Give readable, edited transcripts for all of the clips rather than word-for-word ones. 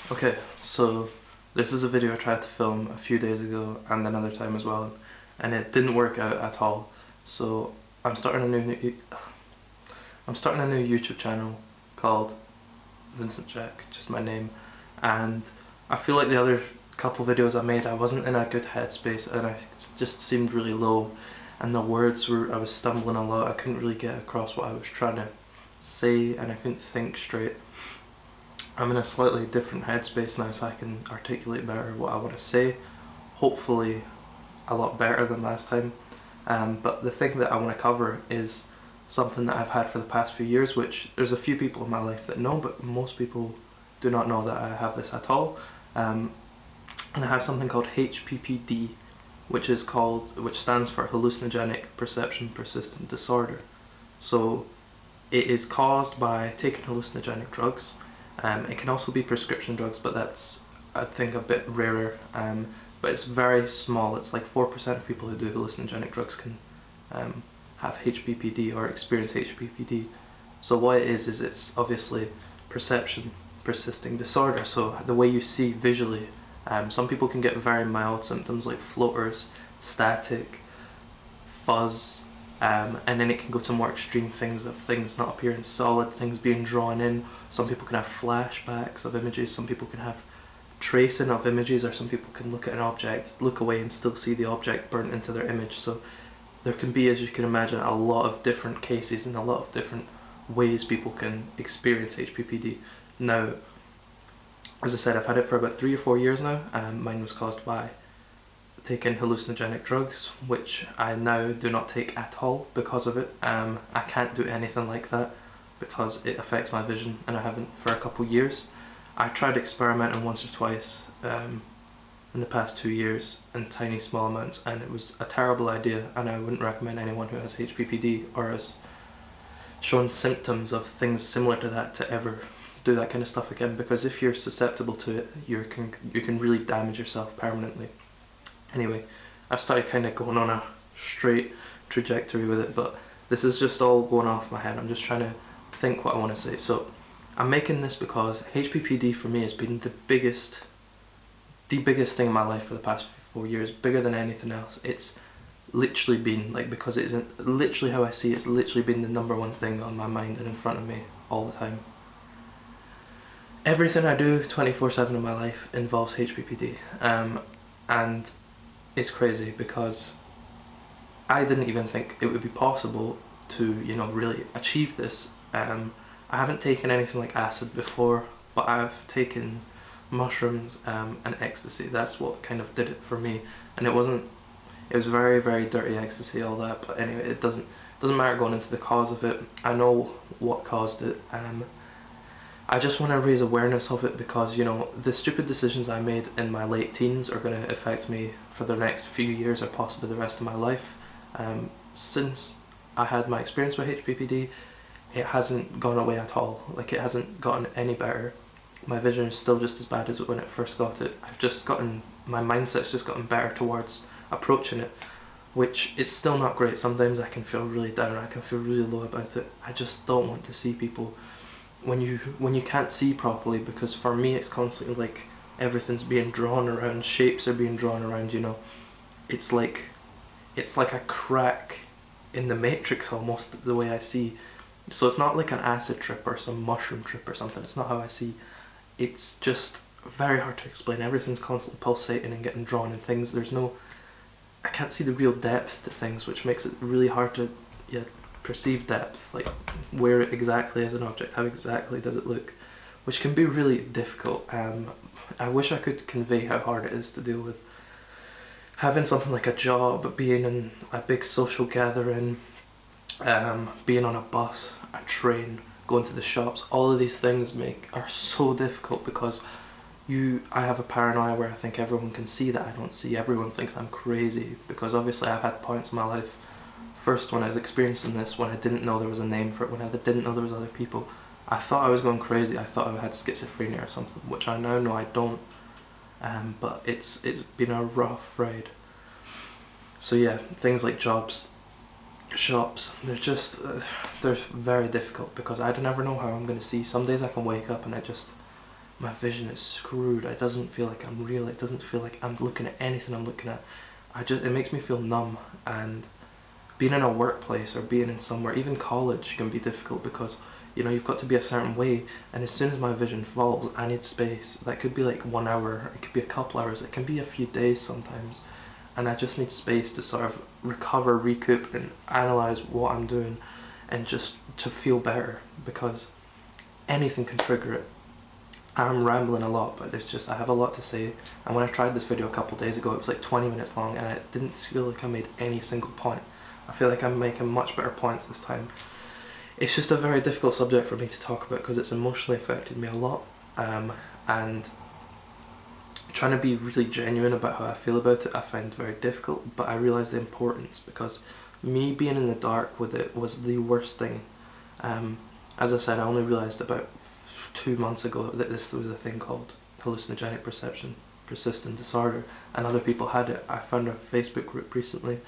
Okay, so this is a video I tried to film a few days ago and another time as well, and it didn't work out at all. So I'm starting a new YouTube channel called Vincent, just my name, and I feel like the other couple videos I made, I wasn't in a good headspace and I just seemed really low, and the words were, I was stumbling a lot. I couldn't really get across what I was trying to say and I couldn't think straight. I'm in a slightly different headspace now, so I can articulate better what I want to say, hopefully a lot better than last time. But the thing that I want to cover is something that I've had for the past few years, which there's a few people in my life that know, but most people do not know that I have this at all. And I have something called HPPD, which stands for hallucinogenic perception persistent disorder. So it is caused by taking hallucinogenic drugs. It can also be prescription drugs, but that's, I think, a bit rarer. But it's very small. It's like 4% of people who do hallucinogenic drugs can have HPPD or experience HPPD. So what it is it's obviously perception persisting disorder. So the way you see visually, some people can get very mild symptoms like floaters, static, fuzz, and then it can go to more extreme things of things not appearing solid, things being drawn in. Some people can have flashbacks of images, some people can have tracing of images, or some people can look at an object, look away and still see the object burnt into their image. So there can be, as you can imagine, a lot of different cases and a lot of different ways people can experience HPPD. Now, as I said, I've had it for about 3 or 4 years now. Mine was caused by taking hallucinogenic drugs, which I now do not take at all because of it. I can't do anything like that because it affects my vision, and I haven't for a couple years. I tried experimenting once or twice in the past 2 years in tiny small amounts, and it was a terrible idea, and I wouldn't recommend anyone who has HPPD or has shown symptoms of things similar to that to ever do that kind of stuff again, because if you're susceptible to it, you can really damage yourself permanently. Anyway, I've started kind of going on a straight trajectory with it, but this is just all going off my head. I'm just trying to think what I want to say. So I'm making this because HPPD for me has been the biggest thing in my life for the past 4 years, bigger than anything else. It's literally been, like, because it isn't literally how I see it, it's literally been the number one thing on my mind and in front of me all the time. Everything I do 24/7 in my life involves HPPD, and it's crazy because I didn't even think it would be possible to, really achieve this. I haven't taken anything like acid before, but I've taken mushrooms and ecstasy. That's what kind of did it for me, and it was very, very dirty ecstasy, all that. But anyway, it doesn't matter going into the cause of it. I know what caused it. I just want to raise awareness of it because, the stupid decisions I made in my late teens are going to affect me for the next few years or possibly the rest of my life. Since I had my experience with HPPD, it hasn't gone away at all. Like, it hasn't gotten any better. My vision is still just as bad as when it first got it. My mindset's just gotten better towards approaching it, which is still not great. Sometimes I can feel really down, I can feel really low about it. I just don't want to see people when you can't see properly, because for me it's constantly like everything's being drawn around, shapes are being drawn around, It's like a crack in the matrix almost, the way I see. So it's not like an acid trip or some mushroom trip or something. It's not how I see. It's just very hard to explain. Everything's constantly pulsating and getting drawn in things. I can't see the real depth to things, which makes it really hard to perceive depth, like where it exactly is an object, how exactly does it look, which can be really difficult. I wish I could convey how hard it is to deal with having something like a job, being in a big social gathering, being on a bus, a train, going to the shops. All of these things are so difficult because I have a paranoia where I think everyone can see that I don't see. Everyone thinks I'm crazy, because obviously I've had points in my life, first when I was experiencing this, when I didn't know there was a name for it, when I didn't know there was other people, I thought I was going crazy. I thought I had schizophrenia or something, which I now know I don't. But it's been a rough ride. So yeah, things like jobs, shops, they're very difficult because I never know how I'm going to see. Some days I can wake up and my vision is screwed. It doesn't feel like I'm real. It doesn't feel like I'm looking at anything I'm looking at. It makes me feel numb. And being in a workplace or being in somewhere, even college, can be difficult because, you know, you've got to be a certain way, and as soon as my vision falls, I need space. That could be like 1 hour, it could be a couple hours, it can be a few days sometimes, and I just need space to sort of recover, recoup, and analyse what I'm doing, and just to feel better, because anything can trigger it. I'm rambling a lot, but I have a lot to say, and when I tried this video a couple days ago, it was like 20 minutes long, and it didn't feel like I made any single point. I feel like I'm making much better points this time. It's just a very difficult subject for me to talk about because it's emotionally affected me a lot, and trying to be really genuine about how I feel about it I find very difficult, but I realise the importance, because me being in the dark with it was the worst thing. As I said, I only realised about 2 months ago that this was a thing called hallucinogenic perception persistent disorder, and other people had it. I found a Facebook group recently,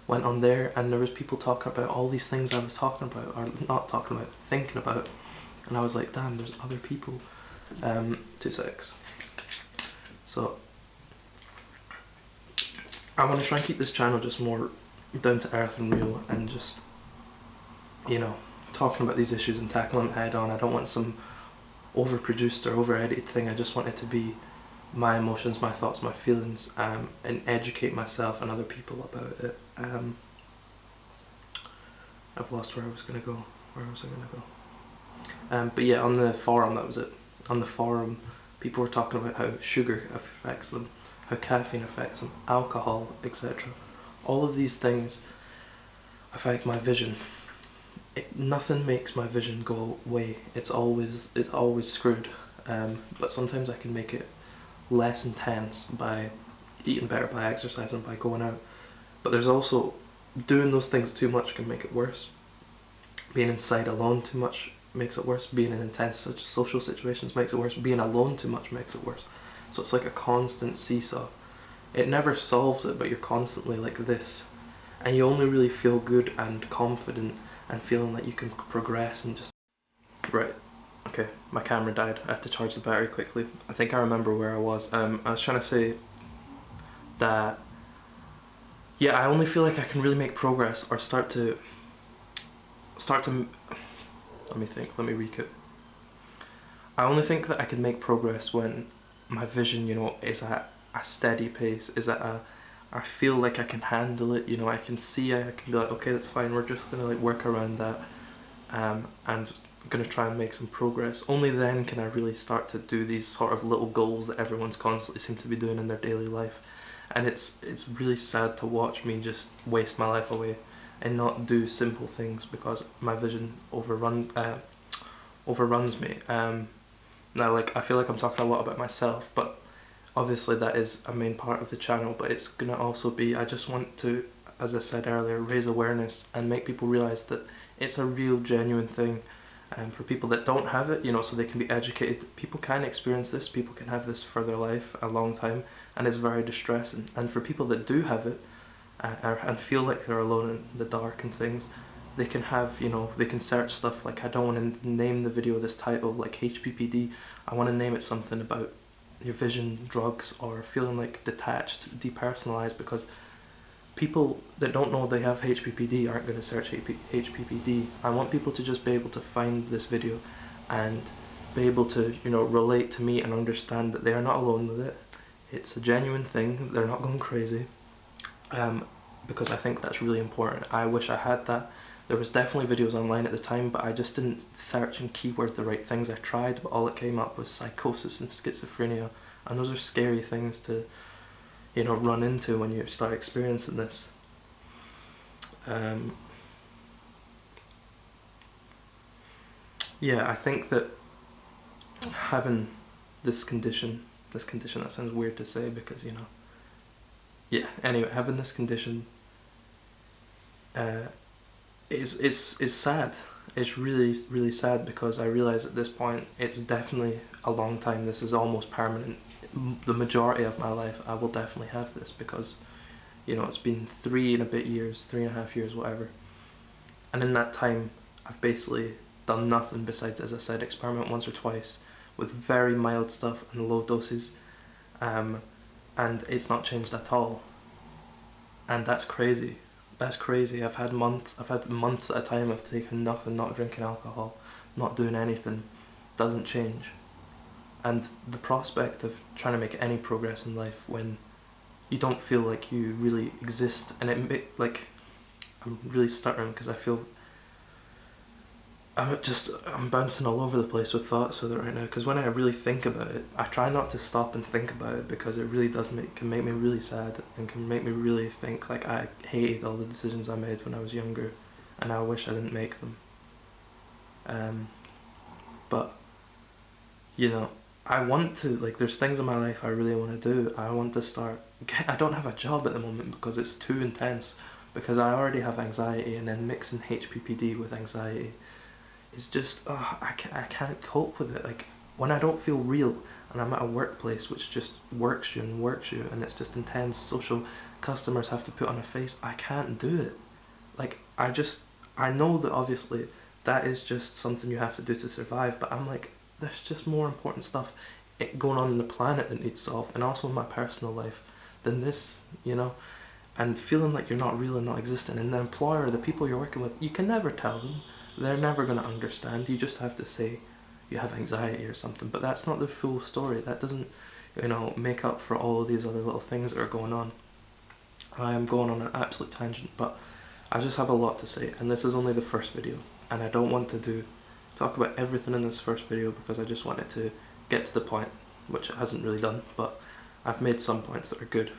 went on there, and there was people talking about all these things I was talking about, or not talking about, thinking about, and I was like, damn, there's other people. 2 secs. So I want to try and keep this channel just more down to earth and real, and just, you know, talking about these issues and tackling them head on. I don't want some overproduced or over edited thing. I just want it to be my emotions, my thoughts, my feelings, and educate myself and other people about it. I've lost where I was going to go. Where was I going to go? But yeah, on the forum, that was it. On the forum, people were talking about how sugar affects them, how caffeine affects them, alcohol, etc. All of these things affect my vision. Nothing makes my vision go away. It's always screwed. But sometimes I can make it less intense by eating better, by exercising, by going out. But there's also, doing those things too much can make it worse. Being inside alone too much makes it worse. Being in intense social situations makes it worse. Being alone too much makes it worse. So it's like a constant seesaw. It never solves it, but you're constantly like this. And you only really feel good and confident and feeling like you can progress and just... Right. Okay, my camera died. I have to charge the battery quickly. I think I remember where I was. I was trying to say that, yeah, I only feel like I can really make progress or start to let me think, let me recap. I only think that I can make progress when my vision, you know, is at a steady pace, is at a, I feel like I can handle it, you know, I can see, I can be like, okay, that's fine, we're just gonna like work around that, and I'm gonna try and make some progress. Only then can I really start to do these sort of little goals that everyone's constantly seem to be doing in their daily life. And it's really sad to watch me just waste my life away and not do simple things because my vision overruns me. Now, like, I feel like I'm talking a lot about myself, but obviously that is a main part of the channel, but it's gonna also be, I just want to, as I said earlier, raise awareness and make people realise that it's a real genuine thing. For people that don't have it, you know, so they can be educated. People can experience this, people can have this for their life a long time, and it's very distressing. And for people that do have it, and feel like they're alone in the dark and things, they can have, you know, they can search stuff like, I don't want to name the video this title, like HPPD, I want to name it something about your vision, drugs, or feeling like detached, depersonalized, because people that don't know they have HPPD aren't going to search HPPD. I want people to just be able to find this video and be able to, you know, relate to me and understand that they are not alone with it. It's a genuine thing, they're not going crazy, because I think that's really important. I wish I had that. There was definitely videos online at the time, but I just didn't search and keyword the right things. I tried, but all it came up was psychosis and schizophrenia, and those are scary things to, you know, run into when you start experiencing this. Yeah, I think that having this condition, that sounds weird to say because, you know, yeah, anyway, having this condition is sad. It's really, really sad because I realise at this point it's definitely a long time. This is almost permanent. The majority of my life I will definitely have this because, you know, it's been 3 and a bit years, 3.5 years, whatever. And in that time I've basically done nothing besides, as I said, experiment once or twice with very mild stuff and low doses, and it's not changed at all. And that's crazy. That's crazy. I've had months at a time of taking nothing, not drinking alcohol, not doing anything. Doesn't change. And the prospect of trying to make any progress in life when you don't feel like you really exist, and I'm really stuttering because I feel I'm bouncing all over the place with thoughts with it right now, because when I really think about it, I try not to stop and think about it, because it really can make me really sad and can make me really think like I hated all the decisions I made when I was younger and I wish I didn't make them. But you know, I want to, like, there's things in my life I really want to do. I want to start, I don't have a job at the moment because it's too intense, because I already have anxiety, and then mixing HPPD with anxiety is just, I can't cope with it. Like, when I don't feel real and I'm at a workplace which just works you, and it's just intense, social, customers have to put on a face, I can't do it. Like, I know that obviously that is just something you have to do to survive, but I'm like, there's just more important stuff going on in the planet that needs solved, and also in my personal life, than this, you know? And feeling like you're not real and not existent, and the employer, the people you're working with, you can never tell them. They're never going to understand. You just have to say you have anxiety or something, but that's not the full story. That doesn't, you know, make up for all of these other little things that are going on. I am going on an absolute tangent, but I just have a lot to say, and this is only the first video, and I don't want to talk about everything in this first video, because I just wanted to get to the point, which it hasn't really done, but I've made some points that are good.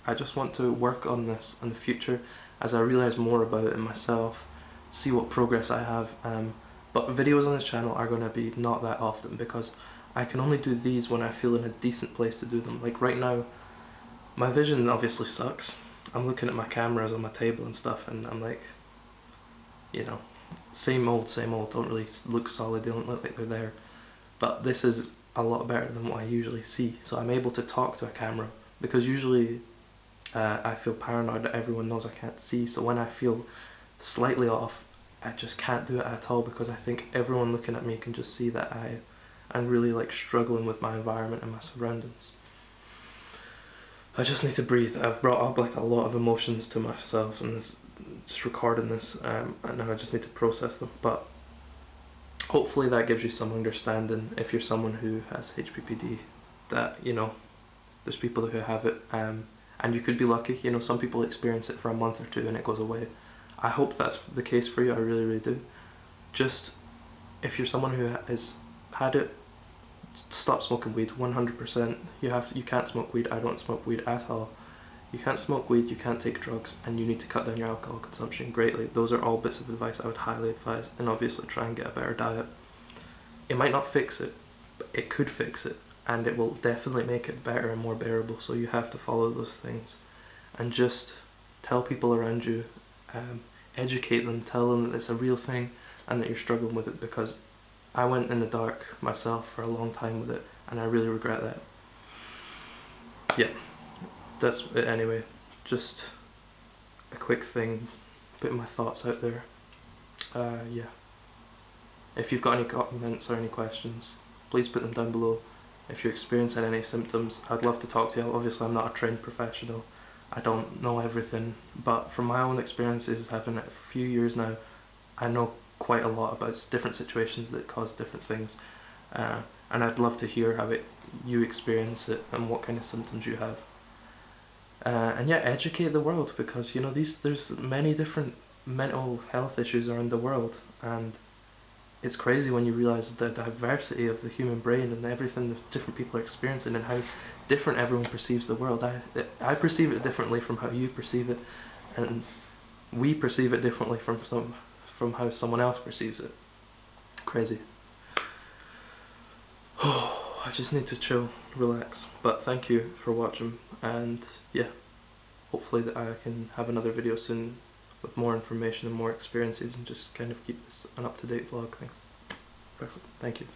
I just want to work on this in the future as I realise more about it myself, see what progress I have, but videos on this channel are going to be not that often, because I can only do these when I feel in a decent place to do them. Like right now, my vision obviously sucks. I'm looking at my cameras on my table and stuff, and I'm like, you know, same old, don't really look solid, they don't look like they're there. But this is a lot better than what I usually see, so I'm able to talk to a camera, because usually I feel paranoid that everyone knows I can't see, so when I feel slightly off, I just can't do it at all, because I think everyone looking at me can just see that I'm really like struggling with my environment and my surroundings. I just need to breathe. I've brought up like a lot of emotions to myself and just recording this, and now I just need to process them. But hopefully that gives you some understanding if you're someone who has HPPD, that, you know, there's people who have it, and you could be lucky. You know, some people experience it for a month or two and it goes away. I hope that's the case for you, I really, really do. Just, if you're someone who has had it, stop smoking weed, 100%. You can't smoke weed. I don't smoke weed at all. You can't smoke weed, you can't take drugs, and you need to cut down your alcohol consumption greatly. Those are all bits of advice I would highly advise, and obviously try and get a better diet. It might not fix it, but it could fix it, and it will definitely make it better and more bearable, so you have to follow those things. And just tell people around you, educate them, tell them that it's a real thing and that you're struggling with it, because I went in the dark myself for a long time with it, and I really regret that. Yeah, that's it anyway. Just a quick thing, putting my thoughts out there. Yeah. If you've got any comments or any questions, please put them down below. If you're experiencing any symptoms, I'd love to talk to you. Obviously I'm not a trained professional, I don't know everything, but from my own experiences, having it for a few years now, I know quite a lot about different situations that cause different things, and I'd love to hear how you experience it and what kind of symptoms you have. And yeah, educate the world, because you know there's many different mental health issues around the world, and it's crazy when you realise the diversity of the human brain and everything that different people are experiencing, and how different everyone perceives the world. I perceive it differently from how you perceive it, and we perceive it differently from how someone else perceives it. Crazy. Oh, I just need to chill, relax. But thank you for watching, and yeah, hopefully that I can have another video soon with more information and more experiences, and just kind of keep this an up-to-date vlog thing. Perfect. Thank you.